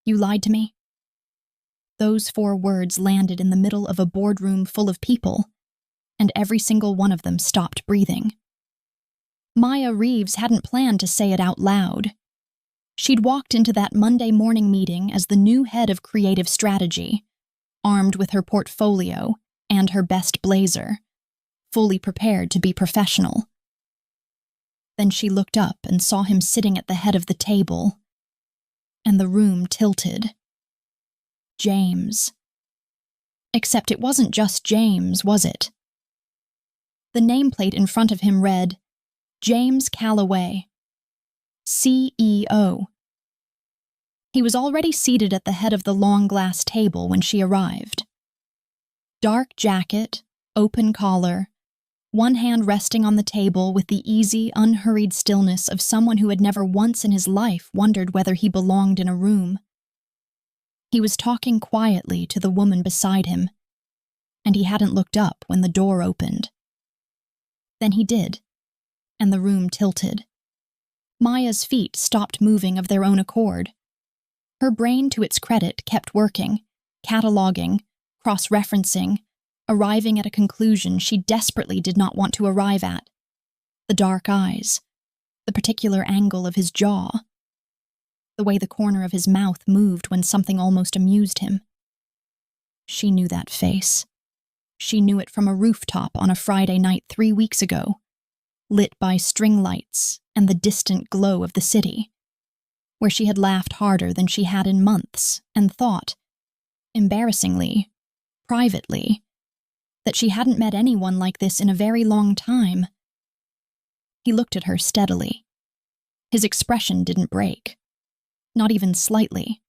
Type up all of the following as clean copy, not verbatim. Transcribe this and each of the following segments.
You lied to me? Those 4 words landed in the middle of a boardroom full of people, and every single one of them stopped breathing. Maya Reeves hadn't planned to say it out loud. She'd walked into that Monday morning meeting as the new head of creative strategy, armed with her portfolio and her best blazer, fully prepared to be professional. Then she looked up and saw him sitting at the head of the table, and the room tilted. James. Except it wasn't just James, was it? The nameplate in front of him read, James Calloway, CEO. He was already seated at the head of the long glass table when she arrived. Dark jacket, open collar, one hand resting on the table with the easy, unhurried stillness of someone who had never once in his life wondered whether he belonged in a room. He was talking quietly to the woman beside him, and he hadn't looked up when the door opened. Then he did, and the room tilted. Maya's feet stopped moving of their own accord. Her brain, to its credit, kept working, cataloging, cross-referencing, arriving at a conclusion she desperately did not want to arrive at. The dark eyes, the particular angle of his jaw, the way the corner of his mouth moved when something almost amused him. She knew that face. She knew it from a rooftop on a Friday night 3 weeks ago, lit by string lights and the distant glow of the city, where she had laughed harder than she had in months and thought, embarrassingly, privately, that she hadn't met anyone like this in a very long time. He looked at her steadily. His expression didn't break, not even slightly.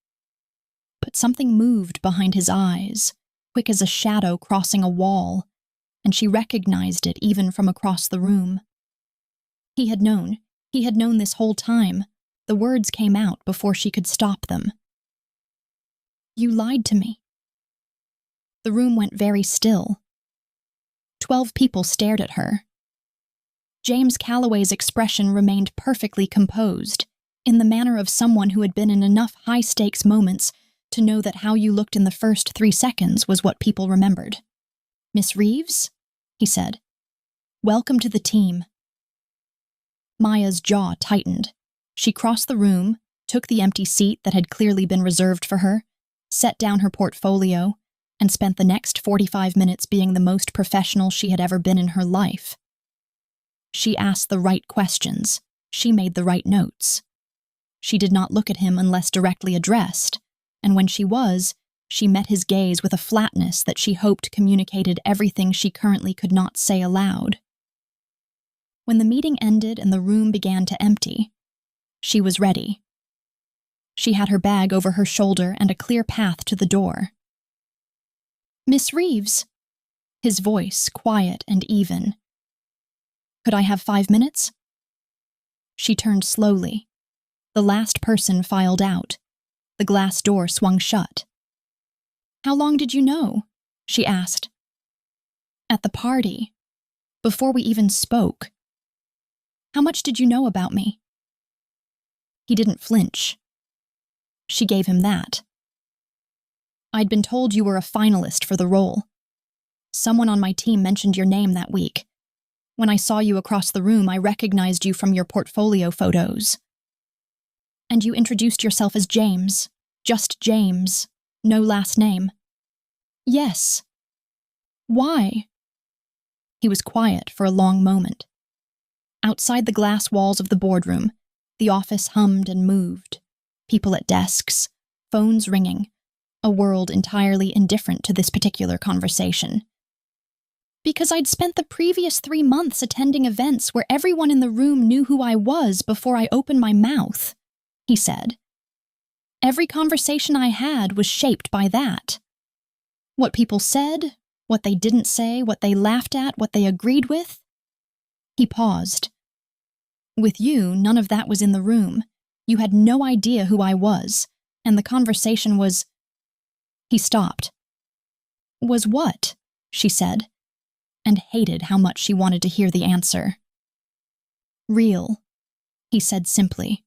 But something moved behind his eyes, quick as a shadow crossing a wall, and she recognized it even from across the room. He had known this whole time. The words came out before she could stop them. You lied to me. The room went very still. 12 people stared at her. James Calloway's expression remained perfectly composed, in the manner of someone who had been in enough high-stakes moments to know that how you looked in the first 3 seconds was what people remembered. Miss Reeves, he said, welcome to the team. Maya's jaw tightened. She crossed the room, took the empty seat that had clearly been reserved for her, set down her portfolio, and spent the next 45 minutes being the most professional she had ever been in her life. She asked the right questions. She made the right notes. She did not look at him unless directly addressed, and when she was, she met his gaze with a flatness that she hoped communicated everything she currently could not say aloud. When the meeting ended and the room began to empty, she was ready. She had her bag over her shoulder and a clear path to the door. Miss Reeves, his voice quiet and even. Could I have 5 minutes? She turned slowly. The last person filed out. The glass door swung shut. How long did you know? She asked. At the party, before we even spoke. How much did you know about me? He didn't flinch. She gave him that. I'd been told you were a finalist for the role. Someone on my team mentioned your name that week. When I saw you across the room, I recognized you from your portfolio photos. And you introduced yourself as James. Just James. No last name. Yes. Why? He was quiet for a long moment. Outside the glass walls of the boardroom, the office hummed and moved. People at desks, phones ringing, a world entirely indifferent to this particular conversation. Because I'd spent the previous 3 months attending events where everyone in the room knew who I was before I opened my mouth, he said. Every conversation I had was shaped by that. What people said, what they didn't say, what they laughed at, what they agreed with. He paused. With you, none of that was in the room. You had no idea who I was, and the conversation was... He stopped. Was what? She said, and hated how much she wanted to hear the answer. Real, he said simply.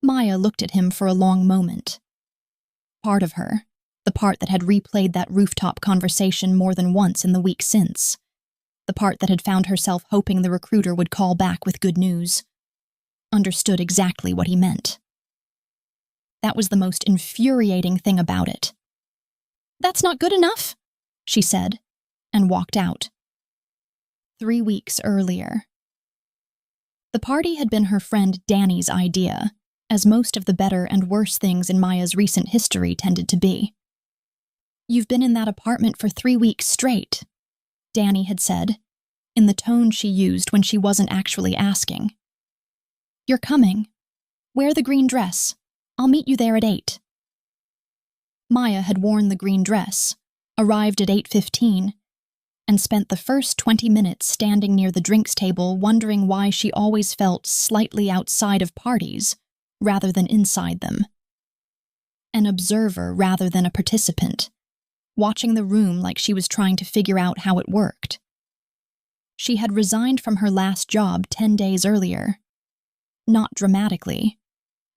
Maya looked at him for a long moment. Part of her, the part that had replayed that rooftop conversation more than once in the week since, the part that had found herself hoping the recruiter would call back with good news, understood exactly what he meant. That was the most infuriating thing about it. "That's not good enough," she said, and walked out. 3 weeks earlier. The party had been her friend Danny's idea, as most of the better and worse things in Maya's recent history tended to be. "You've been in that apartment for 3 weeks straight," Danny had said, in the tone she used when she wasn't actually asking. "You're coming. Wear the green dress. I'll meet you there at 8. Maya had worn the green dress, arrived at 8:15, and spent the first 20 minutes standing near the drinks table wondering why she always felt slightly outside of parties rather than inside them. An observer rather than a participant, watching the room like she was trying to figure out how it worked. She had resigned from her last job 10 days earlier. Not dramatically.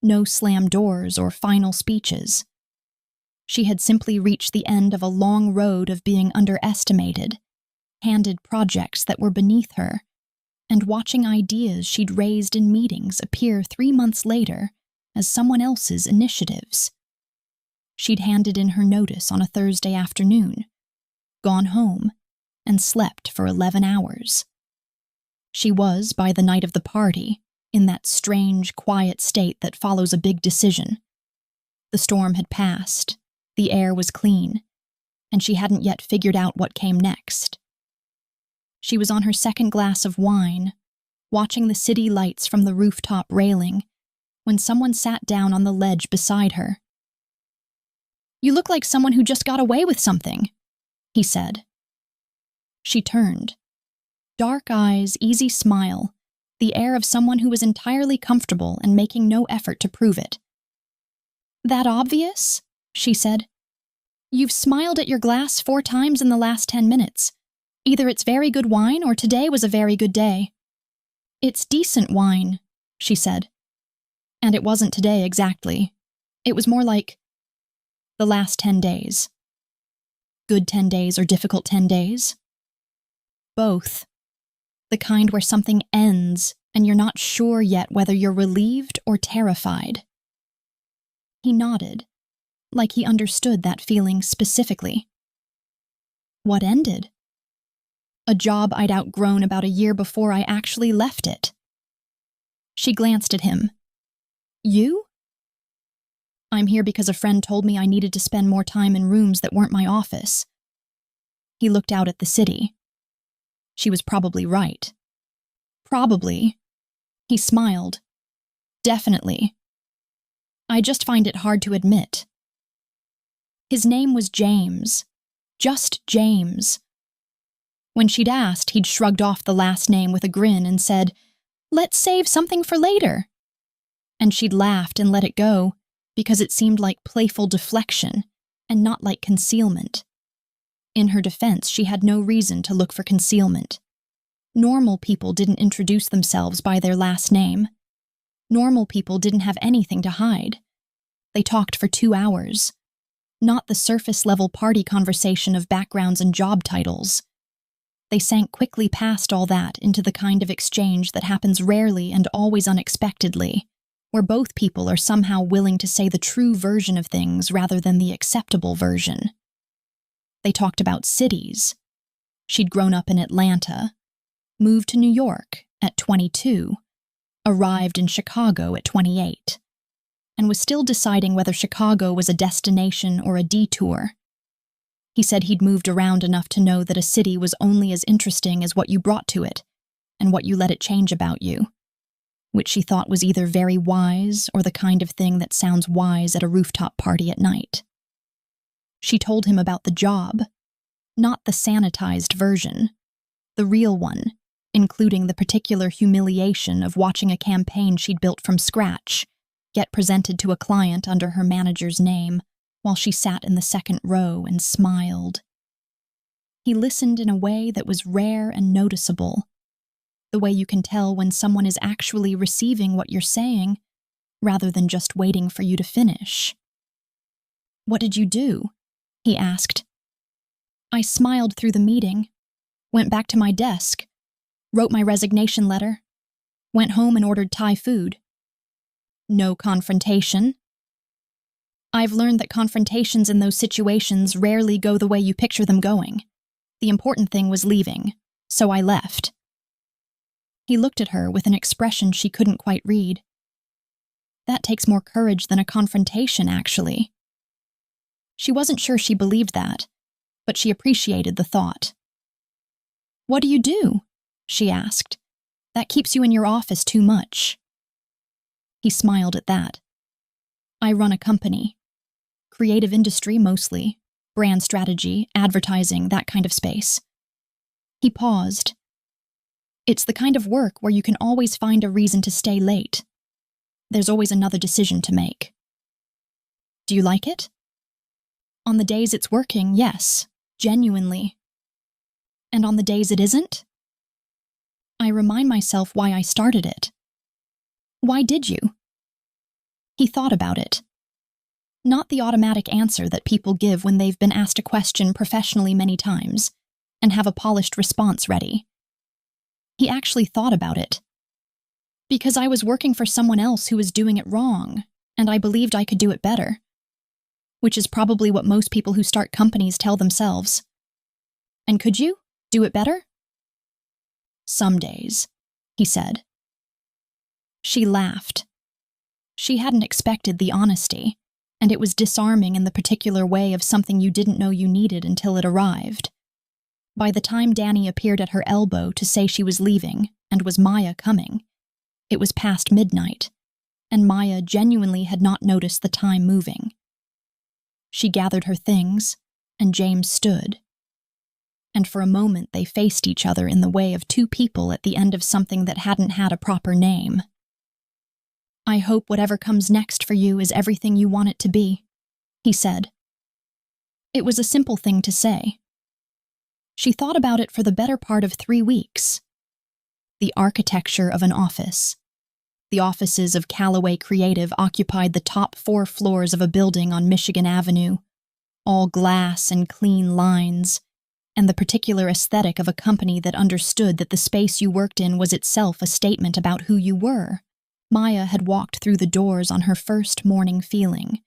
No slam doors or final speeches. She had simply reached the end of a long road of being underestimated, handed projects that were beneath her, and watching ideas she'd raised in meetings appear 3 months later as someone else's initiatives. She'd handed in her notice on a Thursday afternoon, gone home, and slept for 11 hours. She was, by the night of the party, in that strange, quiet state that follows a big decision. The storm had passed, the air was clean, and she hadn't yet figured out what came next. She was on her second glass of wine, watching the city lights from the rooftop railing, when someone sat down on the ledge beside her. "You look like someone who just got away with something," he said. She turned. Dark eyes, easy smile, the air of someone who was entirely comfortable and making no effort to prove it. "That obvious?" she said. "You've smiled at your glass 4 times in the last 10 minutes. Either it's very good wine or today was a very good day." "It's decent wine," she said. "And it wasn't today exactly. It was more like the last 10 days. Good 10 days or difficult 10 days? Both. The kind where something ends and you're not sure yet whether you're relieved or terrified." He nodded, like he understood that feeling specifically. "What ended?" "A job I'd outgrown about a year before I actually left it." She glanced at him. "You?" "I'm here because a friend told me I needed to spend more time in rooms that weren't my office." He looked out at the city. She was probably right. Probably. He smiled. "Definitely. I just find it hard to admit." His name was James. Just James. When she'd asked, he'd shrugged off the last name with a grin and said, "Let's save something for later." And she'd laughed and let it go, because it seemed like playful deflection and not like concealment. In her defense, she had no reason to look for concealment. Normal people didn't introduce themselves by their last name. Normal people didn't have anything to hide. They talked for 2 hours. Not the surface-level party conversation of backgrounds and job titles. They sank quickly past all that into the kind of exchange that happens rarely and always unexpectedly, where both people are somehow willing to say the true version of things rather than the acceptable version. They talked about cities. She'd grown up in Atlanta, moved to New York at 22, arrived in Chicago at 28, and was still deciding whether Chicago was a destination or a detour. He said he'd moved around enough to know that a city was only as interesting as what you brought to it and what you let it change about you, which she thought was either very wise or the kind of thing that sounds wise at a rooftop party at night. She told him about the job, not the sanitized version, the real one, including the particular humiliation of watching a campaign she'd built from scratch get presented to a client under her manager's name while she sat in the second row and smiled. He listened in a way that was rare and noticeable, the way you can tell when someone is actually receiving what you're saying rather than just waiting for you to finish. "What did you do?" he asked. I smiled through the meeting, went back to my desk, wrote my resignation letter, went home and ordered Thai food. No confrontation. I've learned that confrontations in those situations rarely go the way you picture them going. The important thing was leaving, so I left. He looked at her with an expression she couldn't quite read. That takes more courage than a confrontation, actually. She wasn't sure she believed that, but she appreciated the thought. "What do you do?" she asked. "That keeps you in your office too much." He smiled at that. "I run a company. Creative industry mostly, brand strategy, advertising, that kind of space." He paused. "It's the kind of work where you can always find a reason to stay late. There's always another decision to make." "Do you like it?" "On the days it's working, yes, genuinely." "And on the days it isn't?" I remind myself why I started it. "Why did you?" He thought about it. Not the automatic answer that people give when they've been asked a question professionally many times and have a polished response ready. He actually thought about it. Because I was working for someone else who was doing it wrong, and I believed I could do it better. Which is probably what most people who start companies tell themselves. "And could you do it better?" "Some days," he said. She laughed. She hadn't expected the honesty, and it was disarming in the particular way of something you didn't know you needed until it arrived. By the time Danny appeared at her elbow to say she was leaving, and was Maya coming, it was past midnight, and Maya genuinely had not noticed the time moving. She gathered her things, and James stood. And for a moment they faced each other in the way of two people at the end of something that hadn't had a proper name. "I hope whatever comes next for you is everything you want it to be," he said. It was a simple thing to say. She thought about it for the better part of 3 weeks. The architecture of an office. The offices of Callaway Creative occupied the top 4 floors of a building on Michigan Avenue, all glass and clean lines, and the particular aesthetic of a company that understood that the space you worked in was itself a statement about who you were. Maya had walked through the doors on her first morning feeling,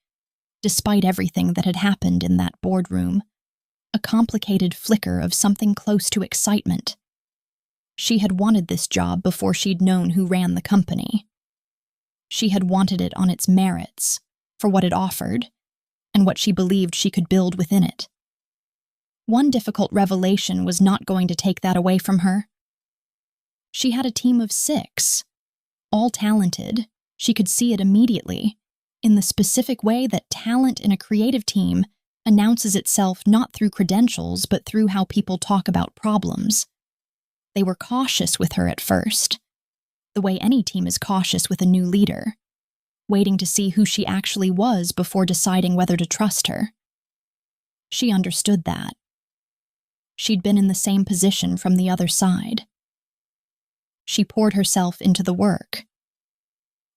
despite everything that had happened in that boardroom, a complicated flicker of something close to excitement. She had wanted this job before she'd known who ran the company. She had wanted it on its merits, for what it offered, and what she believed she could build within it. One difficult revelation was not going to take that away from her. She had a team of 6, all talented. She could see it immediately, in the specific way that talent in a creative team announces itself not through credentials but through how people talk about problems. They were cautious with her at first, the way any team is cautious with a new leader, waiting to see who she actually was before deciding whether to trust her. She understood that. She'd been in the same position from the other side. She poured herself into the work.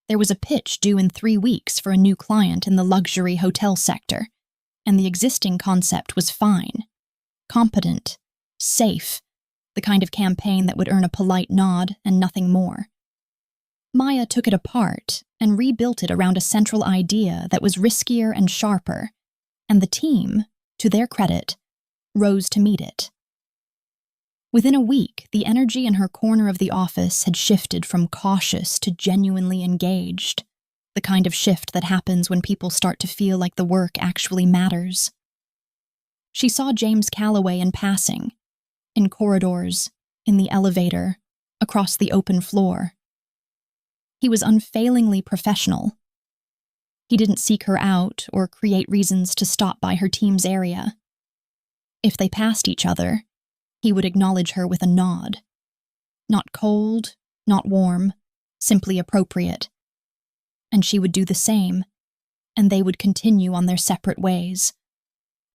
There was a pitch due in 3 weeks for a new client in the luxury hotel sector, and the existing concept was fine, competent, safe, the kind of campaign that would earn a polite nod and nothing more. Maya took it apart and rebuilt it around a central idea that was riskier and sharper, and the team, to their credit, rose to meet it. Within a week, the energy in her corner of the office had shifted from cautious to genuinely engaged, the kind of shift that happens when people start to feel like the work actually matters. She saw James Callaway in passing, in corridors, in the elevator, across the open floor. He was unfailingly professional. He didn't seek her out or create reasons to stop by her team's area. If they passed each other, he would acknowledge her with a nod. Not cold, not warm, simply appropriate. And she would do the same, and they would continue on their separate ways.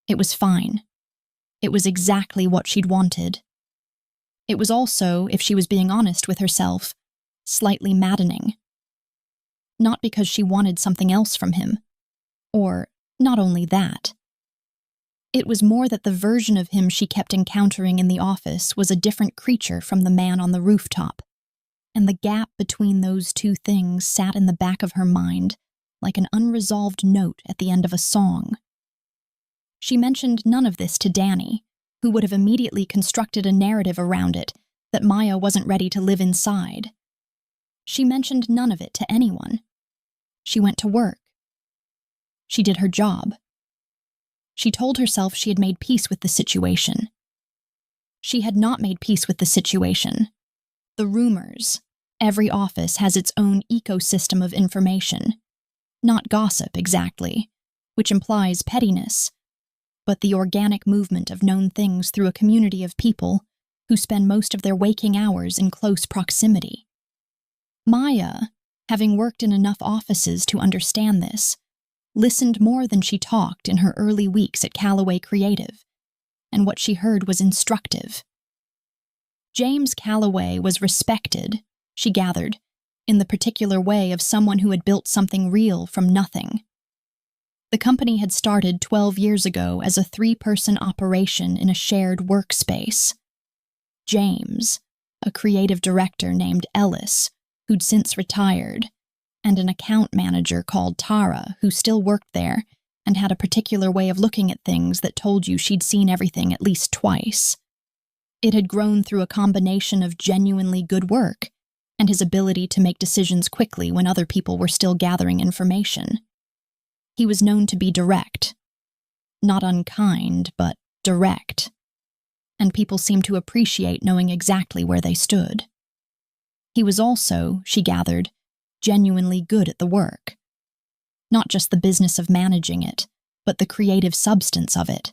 It was fine. It was exactly what she'd wanted. It was also, if she was being honest with herself, slightly maddening. not because she wanted something else from him. Or, not only that. It was more that the version of him she kept encountering in the office was a different creature from the man on the rooftop, and the gap between those two things sat in the back of her mind like an unresolved note at the end of a song. She mentioned none of this to Danny, who would have immediately constructed a narrative around it that Maya wasn't ready to live inside. She mentioned none of it to anyone. She went to work. She did her job. She told herself she had made peace with the situation. She had not made peace with the situation. The rumors. Every office has its own ecosystem of information. Not gossip, exactly, which implies pettiness, but the organic movement of known things through a community of people who spend most of their waking hours in close proximity. Maya, having worked in enough offices to understand this, listened more than she talked in her early weeks at Callaway Creative, and what she heard was instructive. James Callaway was respected, she gathered, in the particular way of someone who had built something real from nothing. The company had started 12 years ago as a 3-person operation in a shared workspace. James, a creative director named Ellis, who'd since retired, and an account manager called Tara, who still worked there and had a particular way of looking at things that told you she'd seen everything at least twice. It had grown through a combination of genuinely good work and his ability to make decisions quickly when other people were still gathering information. He was known to be direct. Not unkind, but direct. And people seemed to appreciate knowing exactly where they stood. He was also, she gathered, genuinely good at the work. Not just the business of managing it, but the creative substance of it.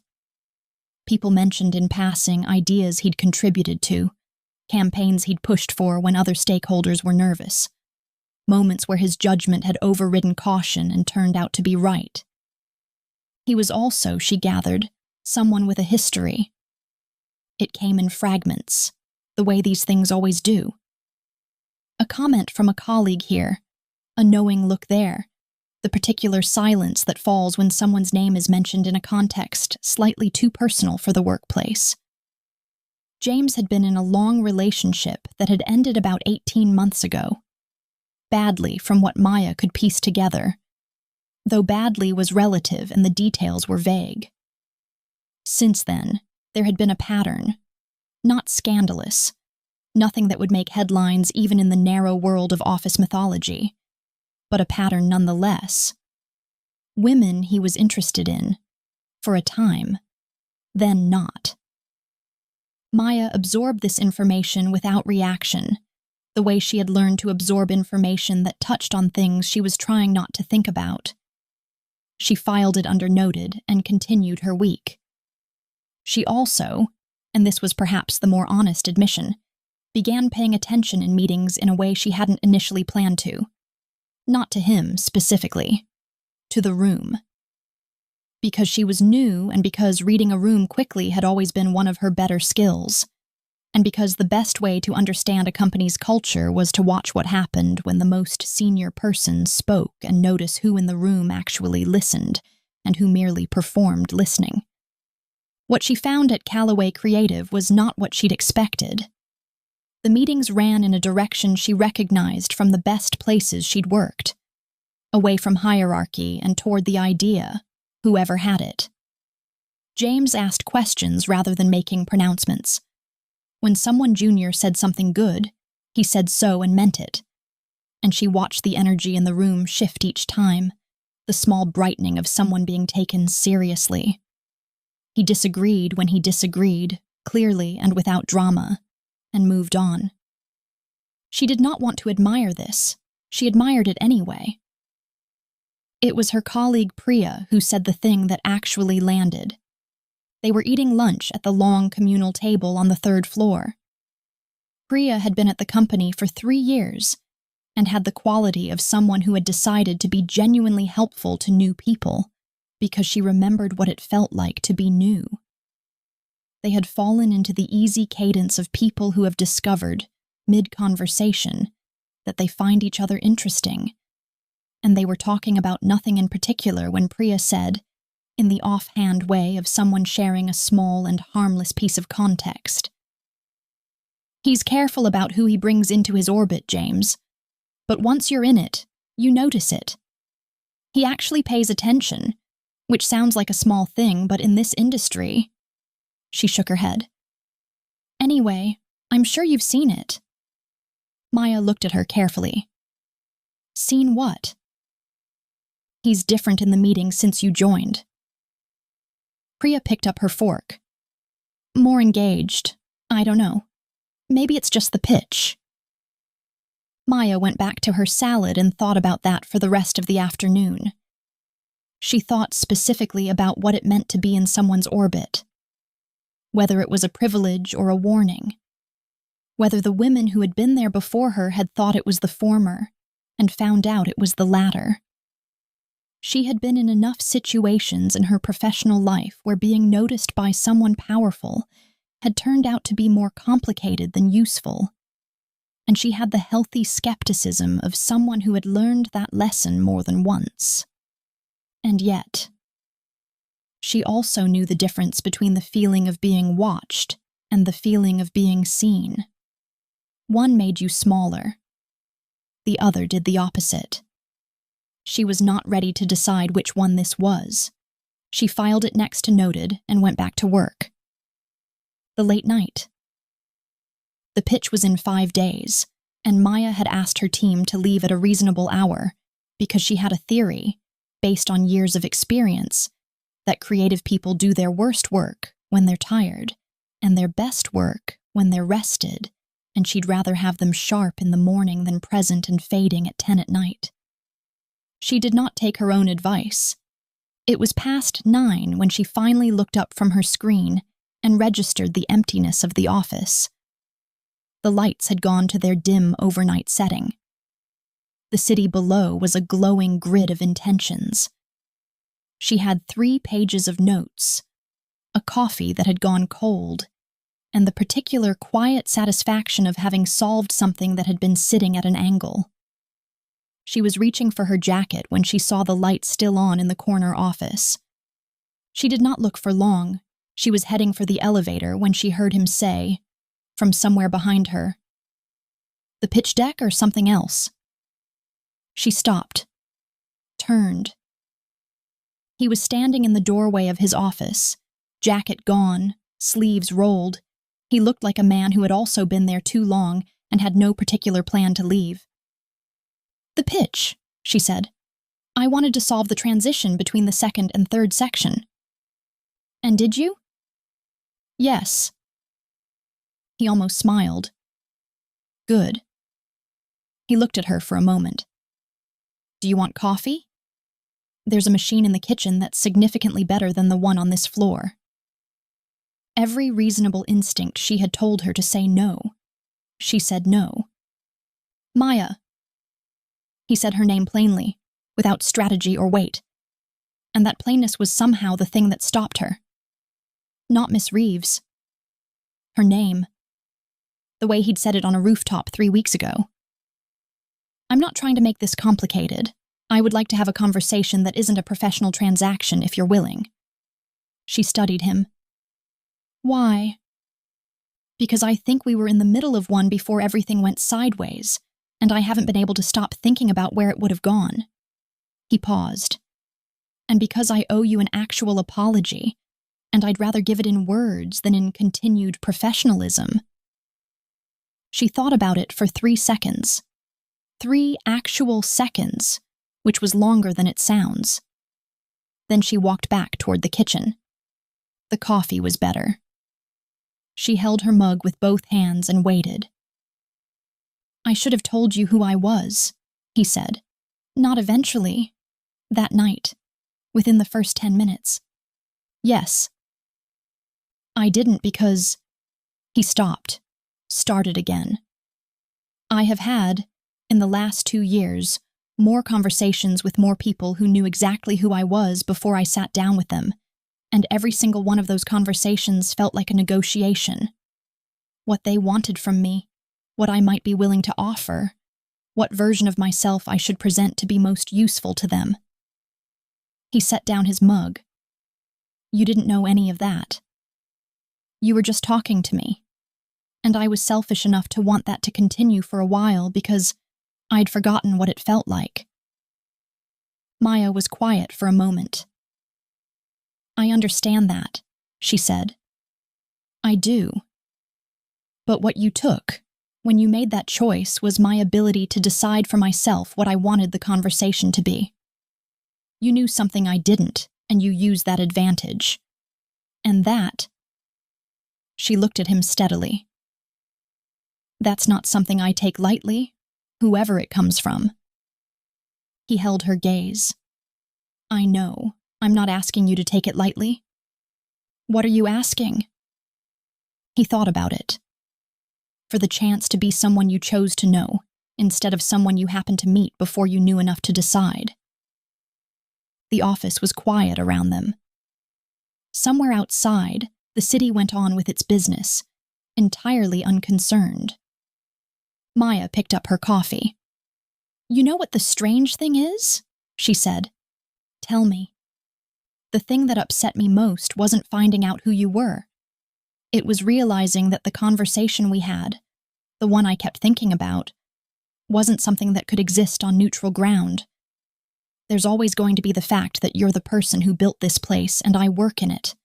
People mentioned in passing ideas he'd contributed to, campaigns he'd pushed for when other stakeholders were nervous, moments where his judgment had overridden caution and turned out to be right. He was also, she gathered, someone with a history. It came in fragments, the way these things always do. A comment from a colleague here, a knowing look there, the particular silence that falls when someone's name is mentioned in a context slightly too personal for the workplace. James had been in a long relationship that had ended about 18 months ago. Badly, from what Maya could piece together, though badly was relative and the details were vague. Since then, there had been a pattern, not scandalous, nothing that would make headlines even in the narrow world of office mythology, but a pattern nonetheless. Women he was interested in, for a time, then not. Maya absorbed this information without reaction, the way she had learned to absorb information that touched on things she was trying not to think about. She filed it under noted and continued her week. She also, and this was perhaps the more honest admission, began paying attention in meetings in a way she hadn't initially planned to. Not to him, specifically. To the room. Because she was new and because reading a room quickly had always been one of her better skills. And because the best way to understand a company's culture was to watch what happened when the most senior person spoke and notice who in the room actually listened and who merely performed listening. What she found at Callaway Creative was not what she'd expected. The meetings ran in a direction she recognized from the best places she'd worked, away from hierarchy and toward the idea, whoever had it. James asked questions rather than making pronouncements. When someone junior said something good, he said so and meant it. And she watched the energy in the room shift each time, the small brightening of someone being taken seriously. He disagreed when he disagreed, clearly and without drama, and moved on. She did not want to admire this. She admired it anyway. It was her colleague Priya who said the thing that actually landed. They were eating lunch at the long communal table on the 3rd floor. Priya had been at the company for 3 years and had the quality of someone who had decided to be genuinely helpful to new people because she remembered what it felt like to be new. They had fallen into the easy cadence of people who have discovered, mid-conversation, that they find each other interesting, and they were talking about nothing in particular when Priya said, in the offhand way of someone sharing a small and harmless piece of context, "He's careful about who he brings into his orbit, James. But once you're in it, you notice it. He actually pays attention, which sounds like a small thing, but in this industry—" She shook her head. "Anyway, I'm sure you've seen it." Maya looked at her carefully. "Seen what?" "He's different in the meeting since you joined." Priya picked up her fork. "More engaged. I don't know. Maybe it's just the pitch." Maya went back to her salad and thought about that for the rest of the afternoon. She thought specifically about what it meant to be in someone's orbit. Whether it was a privilege or a warning. Whether the women who had been there before her had thought it was the former and found out it was the latter. She had been in enough situations in her professional life where being noticed by someone powerful had turned out to be more complicated than useful, and she had the healthy skepticism of someone who had learned that lesson more than once. And yet, she also knew the difference between the feeling of being watched and the feeling of being seen. One made you smaller. The other did the opposite. She was not ready to decide which one this was. She filed it next to noted and went back to work. The late night. The pitch was in 5 days, and Maya had asked her team to leave at a reasonable hour because she had a theory, based on years of experience, that creative people do their worst work when they're tired, and their best work when they're rested, and she'd rather have them sharp in the morning than present and fading at 10 at night. She did not take her own advice. It was past 9 when she finally looked up from her screen and registered the emptiness of the office. The lights had gone to their dim overnight setting. The city below was a glowing grid of intentions. She had 3 pages of notes, a coffee that had gone cold, and the particular quiet satisfaction of having solved something that had been sitting at an angle. She was reaching for her jacket when she saw the light still on in the corner office. She did not look for long. She was heading for the elevator when she heard him say, from somewhere behind her, "The pitch deck or something else?" She stopped, turned. He was standing in the doorway of his office, jacket gone, sleeves rolled. He looked like a man who had also been there too long and had no particular plan to leave. "The pitch," she said. "I wanted to solve the transition between the second and third section." "And did you?" "Yes." He almost smiled. "Good." He looked at her for a moment. "Do you want coffee? There's a machine in the kitchen that's significantly better than the one on this floor." Every reasonable instinct she had told her to say no. She said no. "Maya." He said her name plainly, without strategy or weight, and that plainness was somehow the thing that stopped her. Not Miss Reeves. Her name. The way he'd said it on a rooftop 3 weeks ago. "I'm not trying to make this complicated. I would like to have a conversation that isn't a professional transaction if you're willing." She studied him. "Why?" "Because I think we were in the middle of one before everything went sideways, and I haven't been able to stop thinking about where it would have gone." He paused. "And because I owe you an actual apology, and I'd rather give it in words than in continued professionalism." She thought about it for 3 seconds. 3 actual seconds, which was longer than it sounds. Then she walked back toward the kitchen. The coffee was better. She held her mug with both hands and waited. "I should have told you who I was," he said. "Not eventually. That night. Within the first 10 minutes. Yes." "I didn't because—" He stopped, started again. "I have had, in the last 2 years, more conversations with more people who knew exactly who I was before I sat down with them, and every single one of those conversations felt like a negotiation. What they wanted from me, what I might be willing to offer, what version of myself I should present to be most useful to them. He set down his mug. You didn't know any of that. You were just talking to me, and I was selfish enough to want that to continue for a while because I'd forgotten what it felt like. Maya was quiet for a moment. I understand that, she said. I do. But what you took, when you made that choice, was my ability to decide for myself what I wanted the conversation to be. You knew something I didn't, and you used that advantage. And that... She looked at him steadily. That's not something I take lightly, whoever it comes from. He held her gaze. I know. I'm not asking you to take it lightly. What are you asking? He thought about it. For the chance to be someone you chose to know, instead of someone you happened to meet before you knew enough to decide. The office was quiet around them. Somewhere outside, the city went on with its business, entirely unconcerned. Maya picked up her coffee. You know what the strange thing is? She said. Tell me. The thing that upset me most wasn't finding out who you were. It was realizing that the conversation we had, the one I kept thinking about, wasn't something that could exist on neutral ground. There's always going to be the fact that you're the person who built this place and I work in it.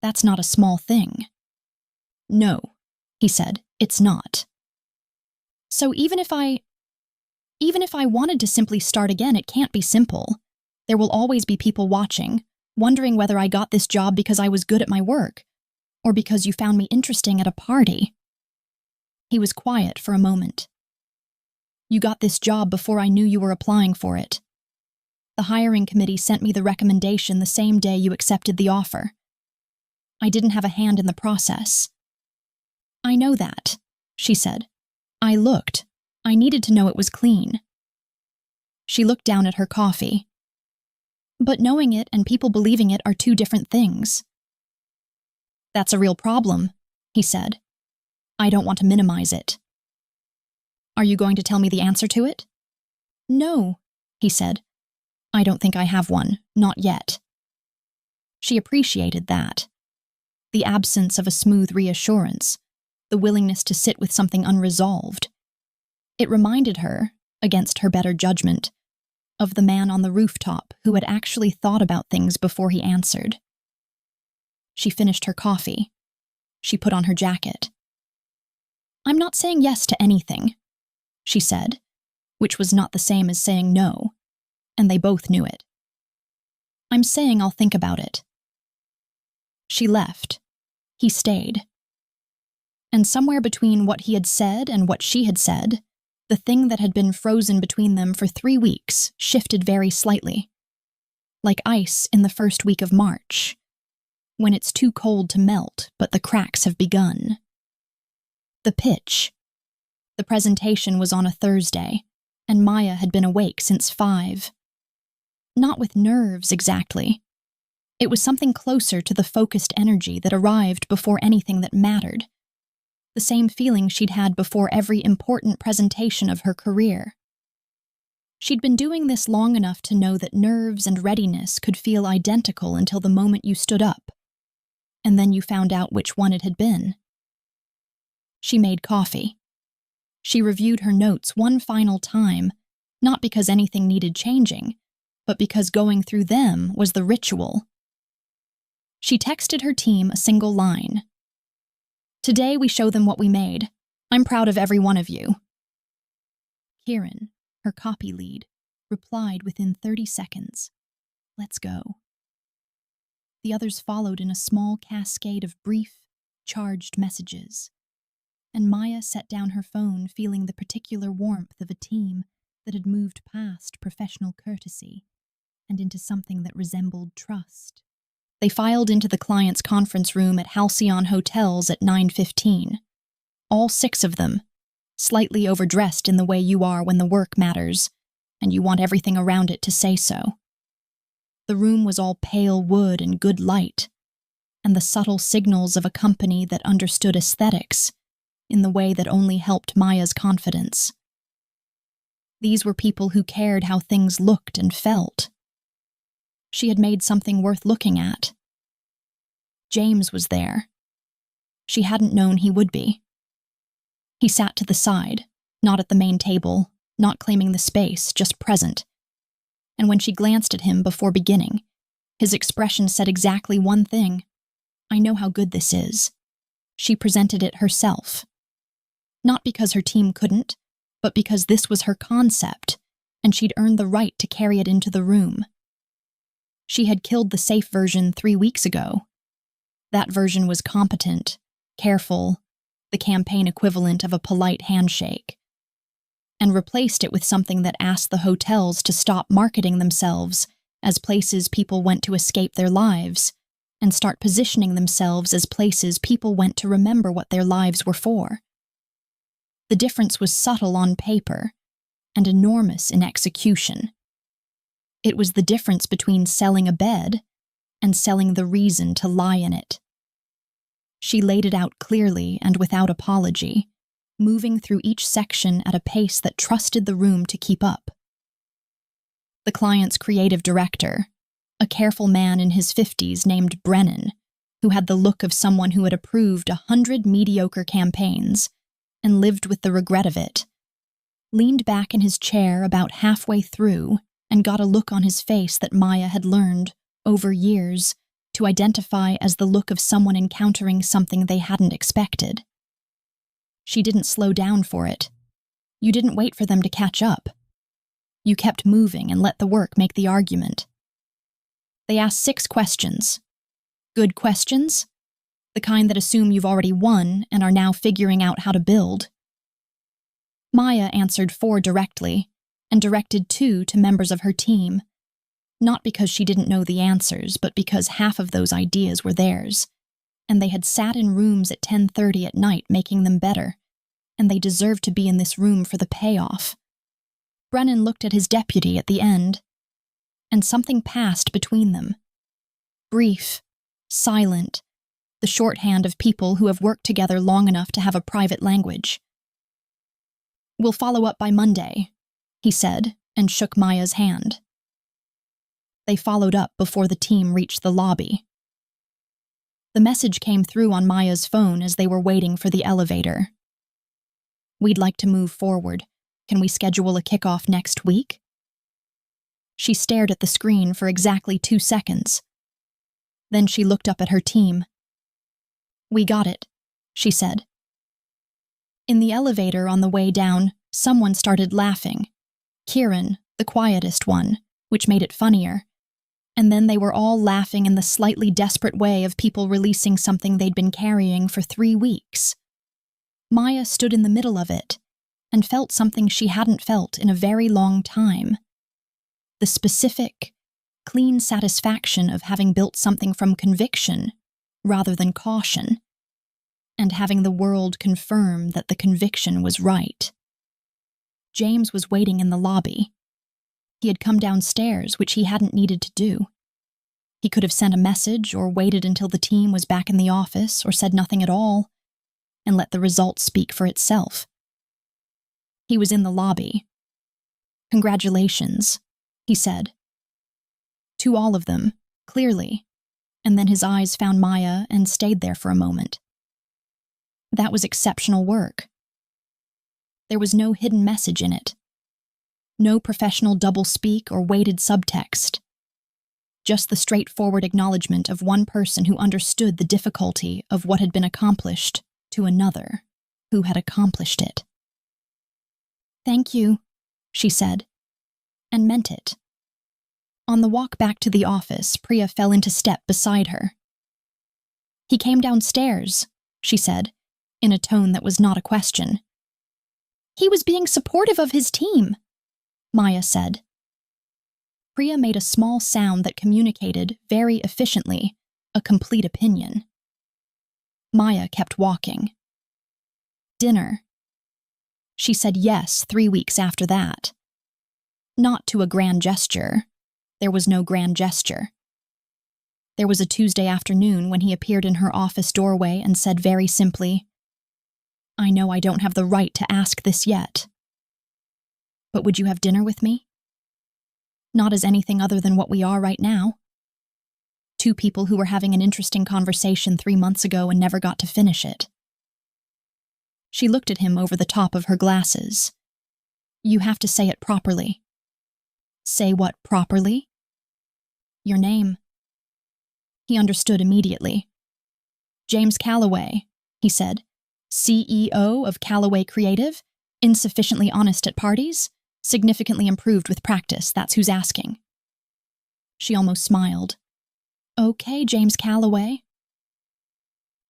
That's not a small thing. No, he said, it's not. So even if I wanted to simply start again, it can't be simple. There will always be people watching, wondering whether I got this job because I was good at my work, or because you found me interesting at a party. He was quiet for a moment. You got this job before I knew you were applying for it. The hiring committee sent me the recommendation the same day you accepted the offer. I didn't have a hand in the process. I know that, she said. I looked. I needed to know it was clean. She looked down at her coffee. But knowing it and people believing it are two different things. That's a real problem, he said. I don't want to minimize it. Are you going to tell me the answer to it? No, he said. I don't think I have one, not yet. She appreciated that. The absence of a smooth reassurance, the willingness to sit with something unresolved. It reminded her, against her better judgment, of the man on the rooftop who had actually thought about things before he answered. She finished her coffee. She put on her jacket. I'm not saying yes to anything, she said, which was not the same as saying no, and they both knew it. I'm saying I'll think about it. She left. He stayed. And somewhere between what he had said and what she had said, the thing that had been frozen between them for 3 weeks shifted very slightly. Like ice in the first week of March, when it's too cold to melt, but the cracks have begun. The pitch. The presentation was on a Thursday, and Maya had been awake since 5. Not with nerves, exactly. It was something closer to the focused energy that arrived before anything that mattered. The same feeling she'd had before every important presentation of her career. She'd been doing this long enough to know that nerves and readiness could feel identical until the moment you stood up, and then you found out which one it had been. She made coffee. She reviewed her notes one final time, not because anything needed changing, but because going through them was the ritual. She texted her team a single line. Today we show them what we made. I'm proud of every one of you. Kieran, her copy lead, replied within 30 seconds. Let's go. The others followed in a small cascade of brief, charged messages. And Maya set down her phone feeling the particular warmth of a team that had moved past professional courtesy and into something that resembled trust. They filed into the client's conference room at Halcyon Hotels at 9:15. All 6 of them, slightly overdressed in the way you are when the work matters, and you want everything around it to say so. The room was all pale wood and good light, and the subtle signals of a company that understood aesthetics in the way that only helped Maya's confidence. These were people who cared how things looked and felt. She had made something worth looking at. James was there. She hadn't known he would be. He sat to the side, not at the main table, not claiming the space, just present. And when she glanced at him before beginning, his expression said exactly one thing: I know how good this is. She presented it herself. Not because her team couldn't, but because this was her concept, and she'd earned the right to carry it into the room. She had killed the safe version 3 weeks ago. That version was competent, careful, the campaign equivalent of a polite handshake, and replaced it with something that asked the hotels to stop marketing themselves as places people went to escape their lives, and start positioning themselves as places people went to remember what their lives were for. The difference was subtle on paper and enormous in execution. It was the difference between selling a bed and selling the reason to lie in it. She laid it out clearly and without apology, moving through each section at a pace that trusted the room to keep up. The client's creative director, a careful man in his 50s named Brennan, who had the look of someone who had approved 100 mediocre campaigns and lived with the regret of it, leaned back in his chair about halfway through and got a look on his face that Maya had learned, over years, to identify as the look of someone encountering something they hadn't expected. She didn't slow down for it. You didn't wait for them to catch up. You kept moving and let the work make the argument. They asked 6 questions. Good questions? The kind that assume you've already won and are now figuring out how to build. Maya answered 4 directly, and directed 2 to members of her team, not because she didn't know the answers, but because half of those ideas were theirs, and they had sat in rooms at 10:30 at night making them better, and they deserved to be in this room for the payoff. Brennan looked at his deputy at the end, and something passed between them. Brief, silent, the shorthand of people who have worked together long enough to have a private language. "We'll follow up by Monday," he said, and shook Maya's hand. They followed up before the team reached the lobby. The message came through on Maya's phone as they were waiting for the elevator. "We'd like to move forward. Can we schedule a kickoff next week?" She stared at the screen for exactly 2 seconds. Then she looked up at her team. "We got it," she said. In the elevator on the way down, someone started laughing. Kieran, the quietest one, which made it funnier. And then they were all laughing in the slightly desperate way of people releasing something they'd been carrying for 3 weeks. Maya stood in the middle of it and felt something she hadn't felt in a very long time. The specific, clean satisfaction of having built something from conviction rather than caution, and having the world confirm that the conviction was right. James was waiting in the lobby. He had come downstairs, which he hadn't needed to do. He could have sent a message or waited until the team was back in the office or said nothing at all, and let the result speak for itself. He was in the lobby. "Congratulations," he said. To all of them, clearly, and then his eyes found Maya and stayed there for a moment. That was exceptional work. There was no hidden message in it. No professional doublespeak or weighted subtext. Just the straightforward acknowledgement of one person who understood the difficulty of what had been accomplished to another who had accomplished it. "Thank you," she said, and meant it. On the walk back to the office, Priya fell into step beside her. "He came downstairs," she said, in a tone that was not a question. "He was being supportive of his team," Maya said. Priya made a small sound that communicated, very efficiently, a complete opinion. Maya kept walking. "Dinner." She said yes 3 weeks after that. Not to a grand gesture. There was no grand gesture. There was a Tuesday afternoon when he appeared in her office doorway and said very simply, "I know I don't have the right to ask this yet." But would you have dinner with me? Not as anything other than what we are right now. Two people who were having an interesting conversation 3 months ago and never got to finish it. She looked at him over the top of her glasses. You have to say it properly. Say what properly? Your name. He understood immediately. James Calloway, he said. CEO of Calloway Creative, insufficiently honest at parties, significantly improved with practice, that's who's asking. She almost smiled. Okay, James Calloway.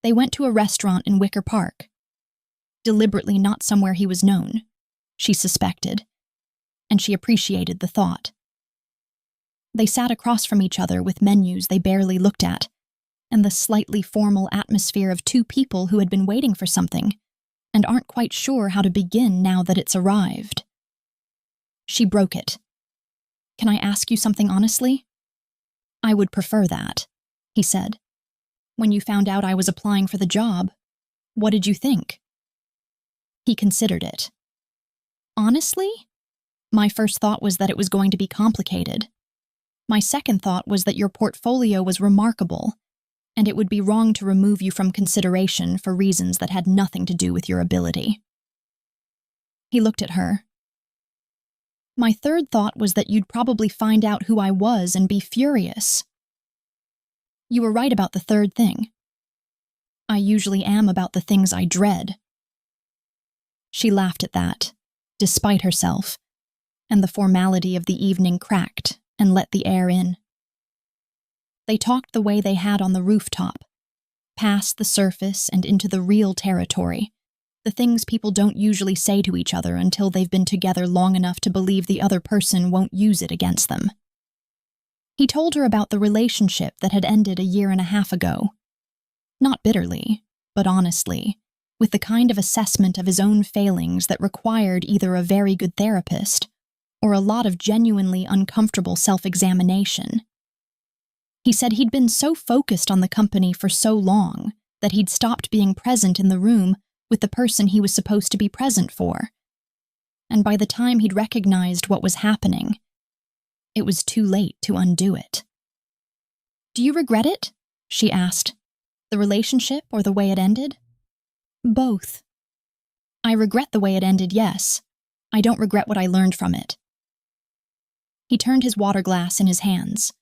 They went to a restaurant in Wicker Park. Deliberately not somewhere he was known, she suspected, and she appreciated the thought. They sat across from each other with menus they barely looked at, and the slightly formal atmosphere of two people who had been waiting for something and aren't quite sure how to begin now that it's arrived. She broke it. Can I ask you something honestly? I would prefer that, he said. When you found out I was applying for the job, what did you think? He considered it. Honestly? My first thought was that it was going to be complicated. My second thought was that your portfolio was remarkable, and it would be wrong to remove you from consideration for reasons that had nothing to do with your ability. He looked at her. My third thought was that you'd probably find out who I was and be furious. You were right about the third thing. I usually am about the things I dread. She laughed at that, despite herself, and the formality of the evening cracked and let the air in. They talked the way they had on the rooftop, past the surface and into the real territory, the things people don't usually say to each other until they've been together long enough to believe the other person won't use it against them. He told her about the relationship that had ended 1.5 years ago. Not bitterly, but honestly, with the kind of assessment of his own failings that required either a very good therapist or a lot of genuinely uncomfortable self-examination. He said he'd been so focused on the company for so long that he'd stopped being present in the room with the person he was supposed to be present for. And by the time he'd recognized what was happening, it was too late to undo it. Do you regret it? She asked. The relationship or the way it ended? Both. I regret the way it ended, yes. I don't regret what I learned from it. He turned his water glass in his hands.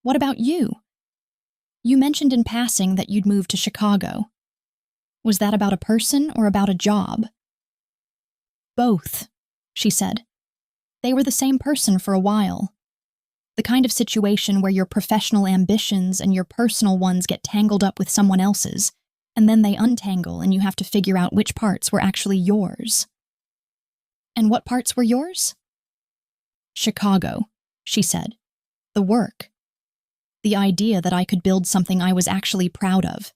What about you? You mentioned in passing that you'd moved to Chicago. Was that about a person or about a job? Both, she said. They were the same person for a while. The kind of situation where your professional ambitions and your personal ones get tangled up with someone else's, and then they untangle and you have to figure out which parts were actually yours. And what parts were yours? Chicago, she said. The work. The idea that I could build something I was actually proud of.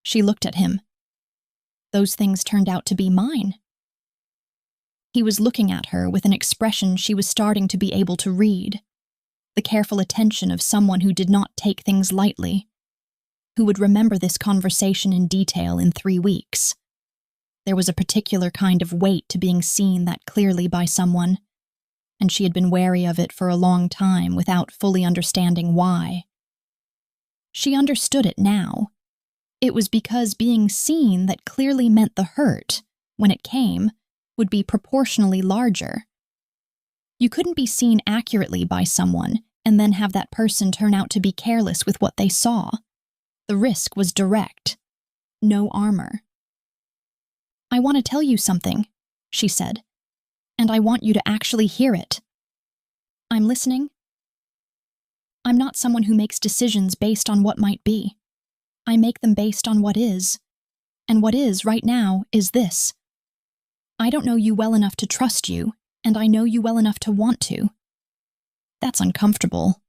She looked at him. Those things turned out to be mine. He was looking at her with an expression she was starting to be able to read, the careful attention of someone who did not take things lightly, who would remember this conversation in detail in 3 weeks. There was a particular kind of weight to being seen that clearly by someone, and she had been wary of it for a long time without fully understanding why. She understood it now. It was because being seen that clearly meant the hurt, when it came, would be proportionally larger. You couldn't be seen accurately by someone and then have that person turn out to be careless with what they saw. The risk was direct. No armor. I want to tell you something, she said, and I want you to actually hear it. I'm listening. I'm not someone who makes decisions based on what might be. I make them based on what is, and what is right now is this. I don't know you well enough to trust you, and I know you well enough to want to. That's uncomfortable.